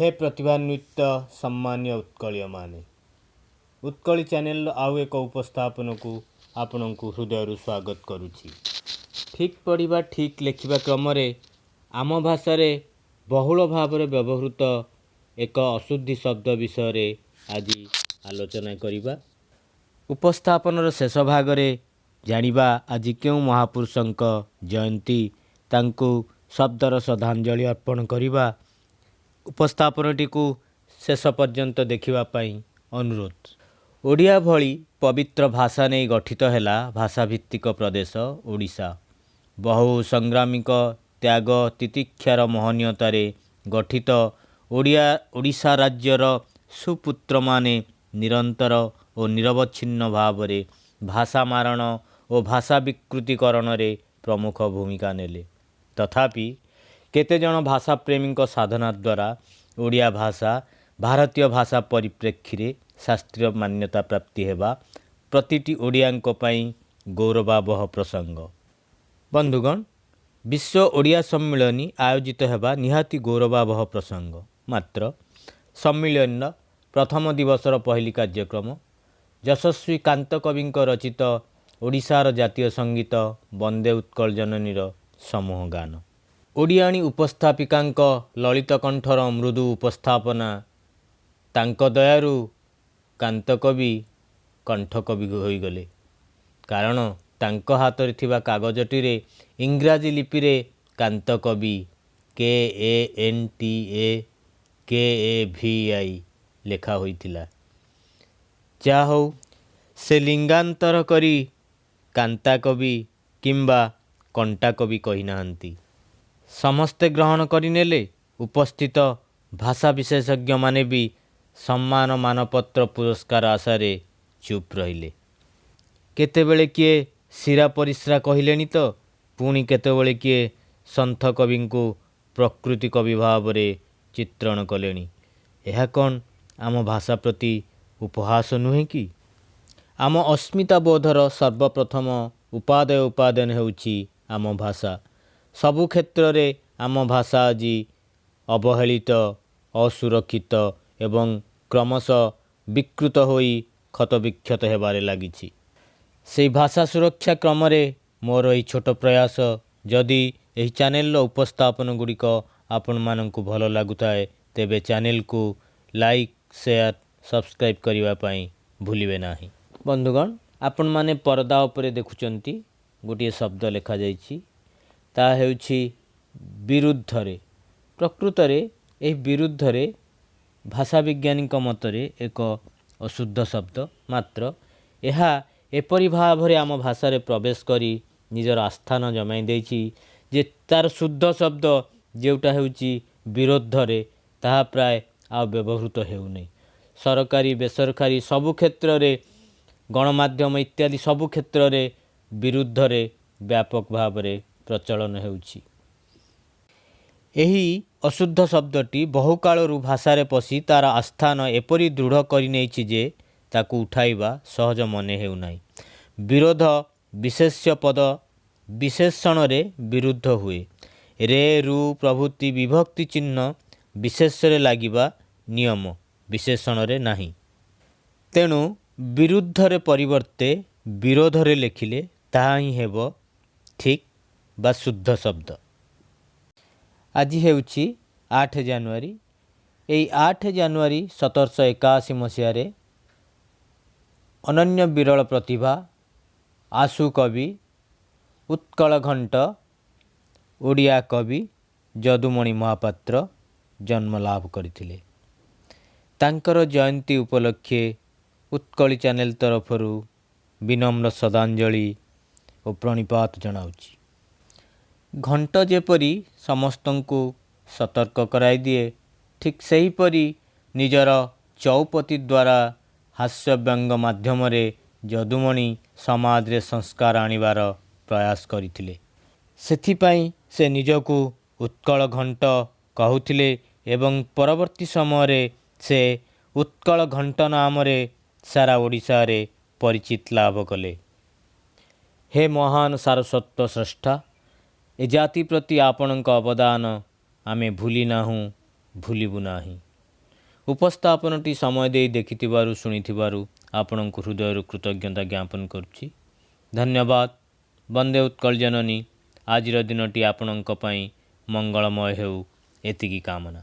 हे प्रतिभान्वित सम्मान्य उत्कलीय माने उत्कली चैनल आउ एक उपस्थापन को आपण को हृदय स्वागत करुछि। ठीक पढ़ा ठीक लिखा क्रम आम भाषा बहुल भाव व्यवहृत एक अशुद्धि शब्द विषय आज आलोचना करिबा। उपस्थापन शेष भाग जानिबा आज क्यों महापुरुषंक जयंती तांकु शब्दर श्रद्धांजलि अर्पण करिबा। उपस्थापनटी को शेष पर्यंत देखिबा पई अनुरोध। ओडिया भली पवित्र भाषा नहीं गठित हैला भाषाभित्तिक प्रदेश ओडिशा। बहु संग्रामिक त्याग तितिक्षार महनीयतारे गठित ओडिशा राज्यर सुपुत्र माने निरंतर और निरवच्छिन्न भाव में भाषा मारण और भाषा विकृतिकरण रे प्रमुख भूमिका नेले। तथापि केते जन भाषा प्रेमी साधना द्वारा ओडिया भाषा भारतीय भाषा परिप्रेक्षी रे शास्त्रीय मान्यता प्राप्ति हेबा प्रतिटी ओडियांक पई गौरवावह प्रसंग। बंधुगण, विश्व ओडिया सम्मिलनी आयोजित हेबा निहाती गौरवावह प्रसंग। मात्र सम्मिलन प्रथम दिवसर पहली कार्यक्रम यशस्वी कांत कवि रचित ओडिशार जातीय संगीत वंदे उत्कल जननीर समूह गान। ओडियाणी उपस्थापिकांक ललित कंठर मृदु उपस्थापना तांक दयारु कांत कवि कंठकवि होईगले। कारण तांक हाथ रे थिबा कागजटी रे इंग्राजी लिपि रे कांत कवि KANTAKAVI लेखा होइतिला। जा हो से लिंगांतर करी कांता कवि किंबा कंटा कवि कही नाहंती। समस्ते ग्रहण करिनेले। उपस्थित भाषा विशेषज्ञ माने भी सम्मान मानपत्र पुरस्कार आशारे चुप रहिले। केतेबेले किए शिरा परिश्रा कहलेनी तो पुणी केतेबेले किए संथ कवि को प्रकृति कवि भाव रे चित्रण कलेनी। यह कौन आम भाषा प्रति उपहास नुहे कि? आम अस्मिता बोधर सर्वप्रथम उपादान हेउछि आम भाषा। सबु क्षेत्र रे आम भाषा आज अवहेलित असुरक्षित एवं क्रमशः विकृत होई क्षतविक्षत हेबारे लागिछि। से भाषा सुरक्षा क्रम रे मोर एही छोट प्रयास जदि एही चैनल उपस्थापन गुड़िक आपण मानकु भल लागुताए तेबे चैनल को लाइक शेयर सब्सक्राइब करिवा पई भूलिबे नाही। बंधुगण, आपण माने पर्दा उपरे देखुचंती गोटे शब्द लेखा जाइछि ता हेउछि विरुद्धरे। प्रकृत रे एही विरुद्धरे भाषा वैज्ञानिक मतरे एक अशुद्ध शब्द। मात्र यह एपरि भाव रे आम भाषा रे प्रवेश करी निजर आस्थान जमाई देछि जे तार शुद्ध शब्द जेउटा हेउछि विरुद्धरे ताहा प्राय आ व्यवहृत हेउनै। सरकारी बेसरकारी सबु क्षेत्र रे गणमाध्यम इत्यादि सबु क्षेत्र रे विरुद्धरे व्यापक भाव रे प्रचलन हेउछि। एही अशुद्ध शब्दटी बहुकालरू भाषारे पशि तार आस्थान एपरि दृढ़ करि नेछि जे ताकू उठाइबा सहज मने हेउनाई। विरोध विशेष्य पद विशेषण रे विरुद्ध हुए। रे रु प्रभृति विभक्ति चिन्ह विशेष रे लागिबा नियम विशेषण रे नाही। तेणु विरुद्ध रे परिवर्ते विरोध रे लेखिले ताहा ही हेबो ठीक बा शुद्ध शब्द। आज हेउछि 8 जानुआरी। एई 8 जानुआरी 1781 मसीह अनन्य विरल प्रतिभा आशु कवि उत्कल घंट ओडिया कवि जदुमणि महापात्र जन्म लाभ करथिले। तांकर जयंती उपलक्षे उत्कली चैनल तरफरु विनम्र श्रद्धांजलि और प्रणिपात जनाउछि। घंट जेपरी समस्तंकु सतर्क कराई दिए, ठीक सेहीपरि निजर चौपति द्वारा हास्य व्यंग माध्यम रे जदुमणि समाज रे संस्कार आनिबार प्रयास करिथिले। सेथिपाई से निजकु उत्कल घंट कहूथिले एवं परवर्ती समय रे से उत्कल घंट नाम रे सारा ओडिशा रे परिचित लाभ कले। हे महान सारस्वत श्रेष्ठा, ए जाति प्रति आपणक अवदान आमे भूली नाहूँ भूलिबु नाही। ଉପସ୍ଥାପନଟି ସମୟ ଦେଇ ଦେଖିଥିବାରୁ ଶୁଣିଥିବାରୁ ଆପଣଙ୍କୁ ହୃଦୟରୁ କୃତଜ୍ଞତା ଜ୍ଞାପନ କରୁଛି। ଧନ୍ୟବାଦ। ବନ୍ଦେ ଉତ୍କଳ ଜନନୀ। ଆଜିର ଦିନଟି ଆପଣଙ୍କ ପାଇଁ ମଙ୍ଗଳମୟ ହେଉ, ଏତିକି କାମନା।